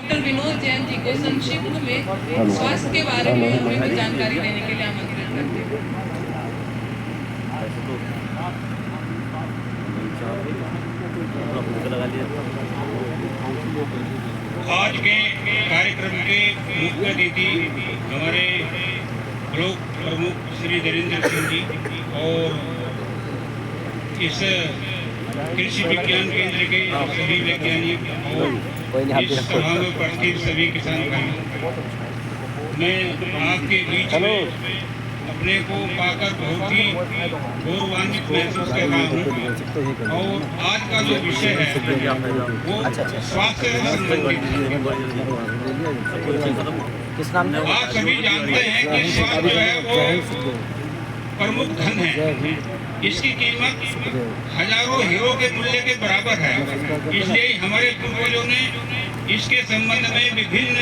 Doctor Vinod Jain ji को संक्षिप्त में स्वास्थ्य के बारे में हमें कुछ जानकारी देने के लिए आमंत्रित करते हैं। आज के कार्यक्रम के मुख्य अतिथि हमारे ब्लॉक प्रमुख श्री धीरेन्द्र सिंह जी और इस कृषि विज्ञान केंद्र के सभी वैज्ञानिक और इस सभा में उपस्थित सभी किसान भाइयों, मैं आपके बीच में अपने को पाकर बहुत ही गौरवान्वित महसूस कर रहा हूँ। और आज का जो विषय है वो स्वास्थ्य से संबंधित है। आप सभी जानते हैं कि स्वास्थ्य जो है वो प्रमुख धन है। इसकी कीमत हजारों हीरो के मूल्य के बराबर है। इसलिए हमारे पूर्वजों ने इसके संबंध में विभिन्न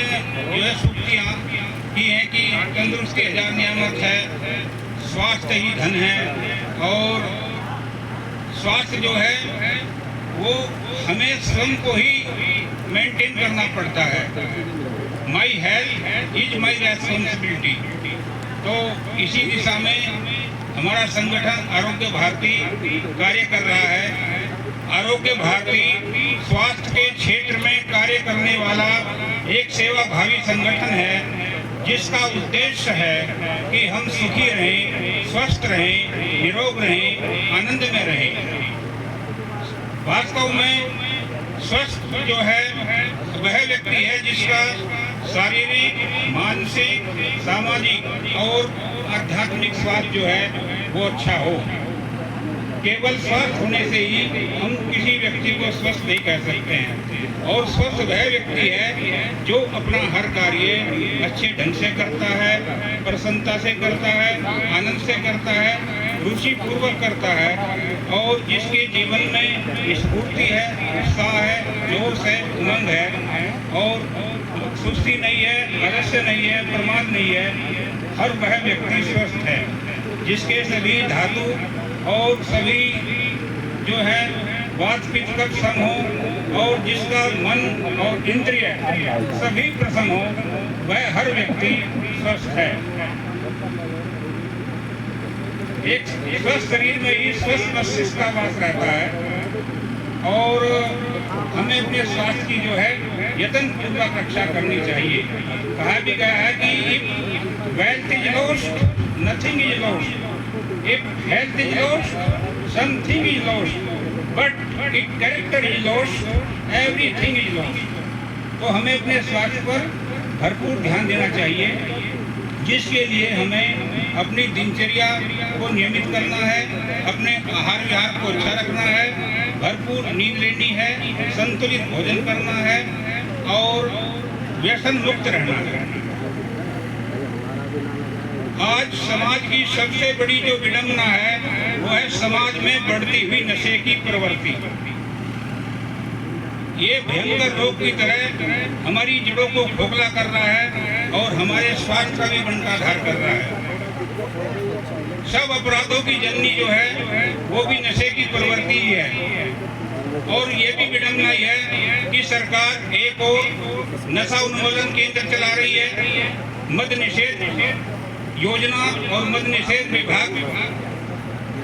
जो है सूक्तियाँ की हैं कि तंदुरुस्त के हजार नियामत है, स्वास्थ्य ही धन है। और स्वास्थ्य जो है वो हमें स्वयं को ही मेंटेन करना पड़ता है। My health is my responsibility. तो इसी दिशा में हमारा संगठन आरोग्य भारती कार्य कर रहा है। आरोग्य भारती स्वास्थ्य के क्षेत्र में कार्य करने वाला एक सेवाभावी संगठन है, जिसका उद्देश्य है कि हम सुखी रहें, स्वस्थ रहें, निरोग रहें, आनंद में रहें। वास्तव में स्वस्थ जो है वह व्यक्ति है जिसका शारीरिक, मानसिक, सामाजिक और आध्यात्मिक स्वास्थ्य जो है वो अच्छा हो। केवल स्वस्थ होने से ही हम किसी व्यक्ति को स्वस्थ नहीं कह सकते हैं। और स्वस्थ वह व्यक्ति है जो अपना हर कार्य अच्छे ढंग से करता है, प्रसन्नता से करता है, आनंद से करता है, रुचि पूर्वक करता है और जिसके जीवन में स्फूर्ति है, उत्साह है, जोश है, उमंग है और सुस्ती नहीं है, आलस्य नहीं है, प्रमाद नहीं है। हर वह व्यक्ति स्वस्थ है जिसके सभी धातु और सभी जो है वात पित्त का सम हो और जिसका मन और इंद्रिय सभी प्रसन्न हो, वह हर व्यक्ति स्वस्थ है। एक स्वस्थ शरीर में ही स्वस्थ मस्तिष्क का वास रहता है और हमें अपने स्वास्थ्य की जो है यत्न पूर्वक रक्षा करनी चाहिए। कहा भी गया है कि if wealth is lost, nothing is lost. If health is lost, something is lost. But if character is lost, everything is lost. तो हमें अपने स्वास्थ्य पर भरपूर ध्यान देना चाहिए, जिसके लिए हमें अपनी दिनचर्या को नियमित करना है, अपने आहार विहार को अच्छा रखना है, भरपूर नींद लेनी है, संतुलित भोजन करना है और व्यसन मुक्त रहना है। आज समाज की सबसे बड़ी जो विडंबना है वो है समाज में बढ़ती हुई नशे की प्रवृत्ति। ये भयंकर रोग की तरह हमारी जड़ों को खोखला कर रहा है और हमारे स्वास्थ्य का भी बंटाधार कर रहा है। सब अपराधों की जननी जो है वो भी नशे की प्रवृत्ति ही है। और ये भी विडंबना है कि सरकार एक और नशा उन्मूलन केंद्र चला रही है, मद निषेध योजना और मद निषेध विभाग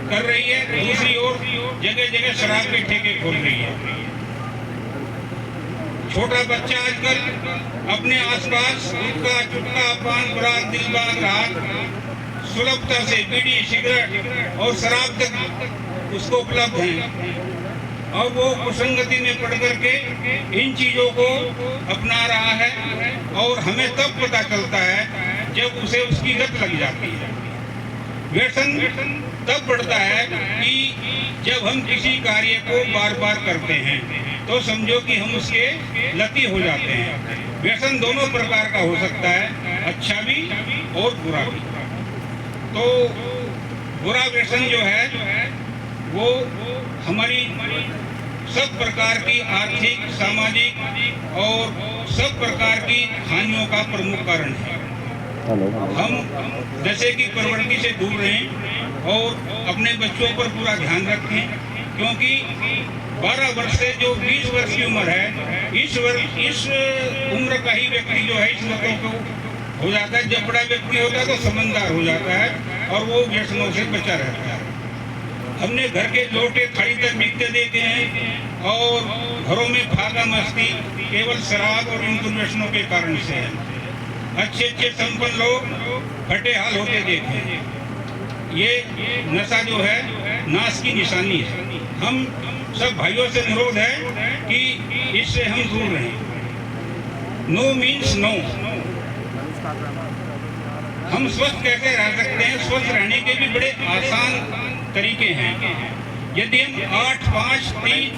कर रही है, दूसरी ओर जगह जगह शराब के ठेके खोल रही है। छोटा बच्चा आजकल अपने आसपास गुटखा, चुटका, पान, पराग, दिलबाग, रात सुलभता से बीड़ी, सिगरेट और शराब तक उसको उपलब्ध है और वो कुसंगति में पड़ करके इन चीजों को अपना रहा है। और हमें तब पता चलता है जब उसे उसकी लत लग जाती है। व्यसन तब बढ़ता है कि जब हम किसी कार्य को बार बार करते हैं तो समझो कि हम उसके लती हो जाते हैं। व्यसन दोनों प्रकार का हो सकता है, अच्छा भी और बुरा भी। तो बुरा व्यसन जो है वो हमारी सब प्रकार की आर्थिक, सामाजिक और सब प्रकार की हानियों का प्रमुख कारण है। हम नशे की प्रवृत्ति से दूर रहें और अपने बच्चों पर पूरा ध्यान रखें, क्योंकि 12 वर्ष से जो 20 वर्ष की उम्र है, इस उम्र का ही व्यक्ति जो है इस मतों को हो जाता है। जब बड़ा व्यक्ति होता है तो समझदार हो जाता है और वो व्यसनों से बचा रहता है। हमने घर के लोटे थाली तक बिकते देखे हैं और घरों में फाका मस्ती केवल शराब और इन दुर्व्यसनों के कारण से है। अच्छे संपन्न लोग फटे हाल होते देखे हैं। ये नशा जो है नाश की निशानी है। हम सब भाइयों से अनुरोध है कि इससे हम दूर रहें। No means no. हम स्वस्थ कैसे रह सकते हैं? स्वस्थ रहने के भी बड़े आसान तरीके हैं। यदि हम 8, 5, 3,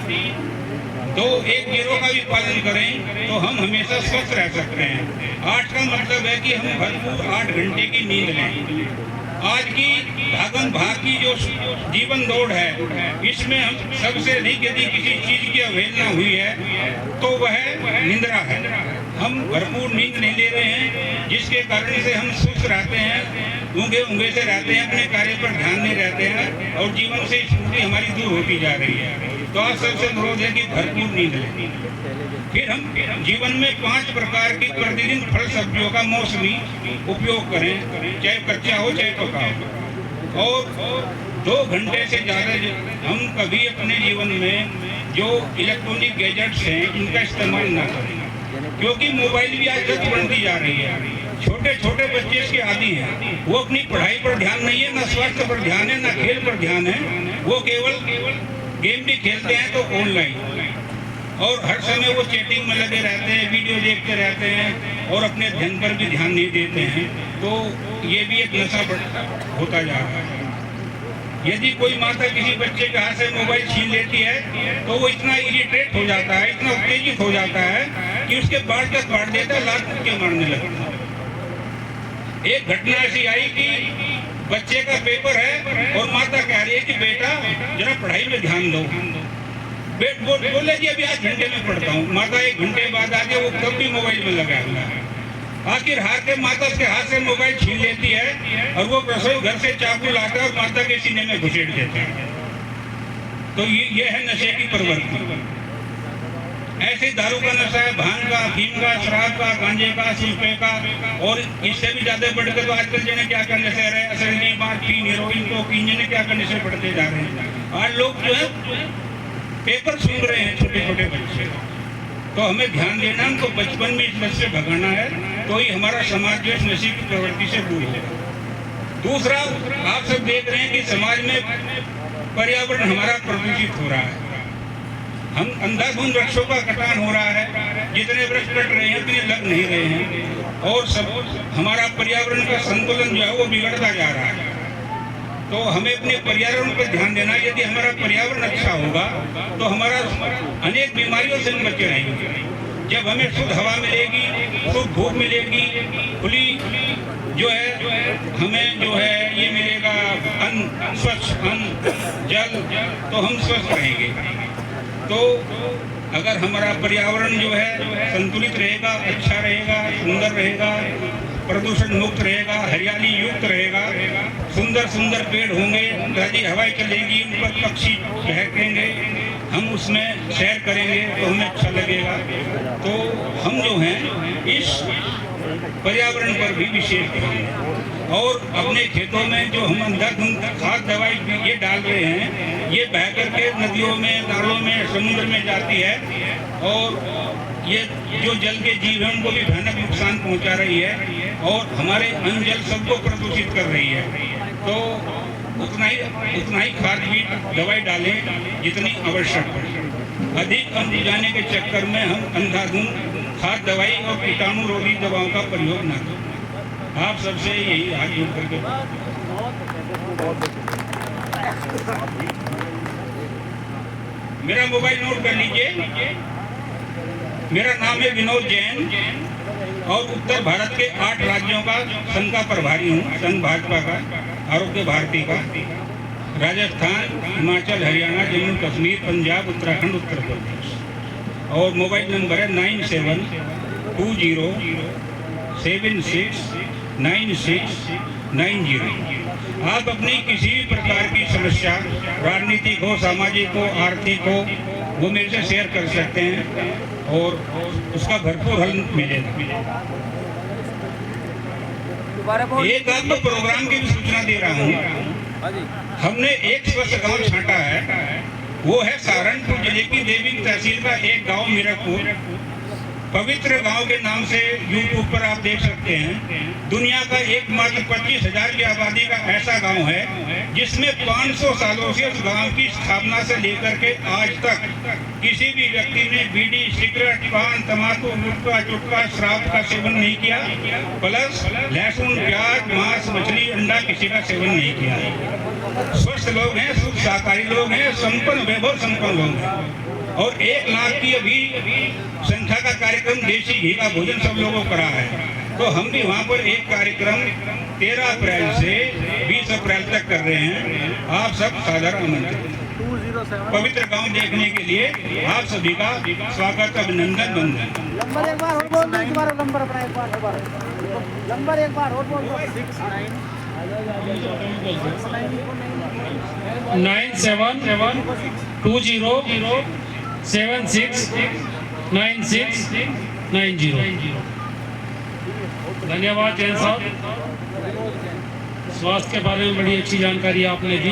2, 1 गिरोह का भी पालन करें तो हम हमेशा स्वस्थ रह सकते हैं। 8 का मतलब है कि हम भरपूर 8 घंटे की नींद लें। आज की भागम भाग की जो जीवन दौड़ है, इसमें हम सबसे अधिक यदि किसी चीज की अवहेलना हुई है तो वह निंद्रा है। हम भरपूर नींद नहीं ले रहे हैं, जिसके कारण से हम सुस्त रहते हैं, ऊँगे से रहते हैं, अपने कार्य पर ध्यान नहीं रहते हैं और जीवन से स्फूर्ति हमारी दूर होती जा रही है। तो आप सबसे अनुरोध है कि भरपूर नींद लें। फिर हम जीवन में 5 प्रकार की प्रतिदिन फल सब्जियों का मौसमी उपयोग करें, चाहे कच्चा हो चाहे पका हो। और 2 घंटे से ज़्यादा हम कभी अपने जीवन में जो इलेक्ट्रॉनिक गैजेट्स हैं इनका इस्तेमाल ना करें, क्योंकि मोबाइल भी आज तक बढ़ती जा रही है। छोटे छोटे बच्चे इसके आदी हैं। वो अपनी पढ़ाई पर ध्यान नहीं है, ना स्वास्थ्य पर ध्यान है, ना खेल पर ध्यान है। वो केवल गेम भी खेलते हैं तो ऑनलाइन, और हर समय वो चैटिंग में लगे रहते हैं, वीडियो देखते रहते हैं और अपने अध्ययन पर भी ध्यान नहीं देते हैं। तो ये भी एक नशा होता जा रहा है। यदि कोई माता किसी बच्चे के हाथ से मोबाइल छीन लेती है तो वो इतना इरिटेट हो जाता है, इतना उत्तेजित हो जाता है कि उसके बाल तक काट देता है, लात के मारने लगता है। एक घटना ऐसी आई कि बच्चे का पेपर है और माता कह रही है कि बेटा जरा पढ़ाई में ध्यान दो। बोले जी अभी 8 घंटे में पढ़ता हूँ। माता 1 घंटे बाद आके वो तब भी मोबाइल में लगा हुआ है। आखिर हार के माता उसके हाथ से मोबाइल छीन लेती है और वो रसोई घर से चाकू लाता है और माता के सीने में घुसेड़ देता है। तो ये है नशे की प्रवृत्ति। ऐसे दारू का नशा है, भांग का, अफीम का, शराब का, गांजे का, सुल्फे का, और इससे भी ज्यादा बढ़कर तो आजकल जने क्या क्या नशे रहे, असली मार्फीन, हेरोइन, कोकीन, जने क्या क्या नशे बढ़ते जा रहे हैं। आज लोग जो है पेपर सुन रहे हैं, छोटे छोटे बच्चे। तो हमें ध्यान देना, हमको बचपन में इस नशे से भगाना है, तो ही हमारा समाज जो इस नशे की प्रवृत्ति से दूर होगा। दूसरा, आप सब देख रहे हैं कि समाज में पर्यावरण हमारा प्रदूषित हो रहा है। हम अंधाधुंध वृक्षों का कटान हो रहा है, जितने वृक्ष कट रहे हैं उतने लग नहीं रहे हैं, और सब हमारा पर्यावरण का संतुलन जो है वो बिगड़ता जा रहा है। तो हमें अपने पर्यावरण पर ध्यान देना। यदि हमारा पर्यावरण अच्छा होगा तो हमारा अनेक बीमारियों से हम बचे रहेंगे। जब हमें शुद्ध हवा मिलेगी, शुद्ध धूप मिलेगी, खुली जो है हमें जो है ये मिलेगा अन्न, स्वच्छ अन्न, जल, तो हम स्वस्थ रहेंगे। तो अगर हमारा पर्यावरण जो है संतुलित रहेगा, अच्छा रहेगा, सुंदर रहेगा, प्रदूषण मुक्त रहेगा, हरियाली युक्त रहेगा, सुंदर सुंदर पेड़ होंगे, ताजी हवाएं चलेगी, उन पर पक्षी बहकेंगे, हम उसमें सैर करेंगे तो हमें अच्छा लगेगा। तो हम जो हैं इस पर्यावरण पर भी विशेष ध्यान दें। और अपने खेतों में जो हम अंधाधुंध खाद दवाई ये डाल रहे हैं, ये बह करके नदियों में, नालों में, समुद्र में जाती है, और ये जो जल के जीव हैं उनको भी भयानक नुकसान पहुंचा रही है और हमारे अन्न जल सबको प्रदूषित कर रही है। तो उतना ही खाद भी दवाई डालें जितनी आवश्यक है। अधिक अन्न जाने के चक्कर में हम अंधाधुंध खाद दवाई और कीटाणु रोधी दवाओं का प्रयोग न करें। आप सबसे यही हाथ जोड़ करके मेरा मोबाइल नोट कर लीजिए। मेरा नाम है विनोद जैन और उत्तर भारत के 8 राज्यों का संघ का प्रभारी हूँ, संघ भाजपा का, आरोग्य भारती का। राजस्थान, हिमाचल, हरियाणा, जम्मू कश्मीर, पंजाब, उत्तराखंड, उत्तर प्रदेश। और मोबाइल नंबर है 972076 9690। आप अपनी किसी भी प्रकार की समस्या, राजनीतिक हो, सामाजिक हो, आर्थिक हो, वो मेरे से शेयर कर सकते हैं और उसका भरपूर हल मिलेगा। एक आपको प्रोग्राम की भी सूचना दे रहा हूँ। हमने एक स्वस्थ गांव छांटा है, वो है सहारनपुर जिले की देवी तहसील का एक गांव मीरपुर। पवित्र गांव के नाम से यूट्यूब पर आप देख सकते हैं। दुनिया का एकमात्र 25,000 की आबादी का ऐसा गांव है जिसमें 500 सालों से उस गांव की स्थापना से लेकर के आज तक किसी भी व्यक्ति ने बीड़ी, सिगरेट, पान, तंबाकू, गुटखा, चुटका, शराब का सेवन नहीं किया, प्लस लहसुन, प्याज, मांस, मछली, अंडा किसी का सेवन नहीं किया। स्वस्थ लोग हैं, शुद्ध शाकाहारी लोग हैं, संपन्न वैभव संपन्न लोग हैं और 1 लाख की अभी संख्या का कार्यक्रम देसी घी का भोजन सब लोगों को करा है। तो हम भी वहाँ पर एक कार्यक्रम 13 अप्रैल से 20 अप्रैल तक कर रहे हैं। आप सब साधारण आमंत्रित। पवित्र गांव देखने के लिए आप सभी का स्वागत, अभिनंदन, वंदन। नंबर एक बार और बोल दो, दोबारा नंबर अपना एक बार नंबर एक बार और बोल दो। 9720769690। धन्यवाद जैन साहब, स्वास्थ्य के बारे में बड़ी अच्छी जानकारी आपने दी।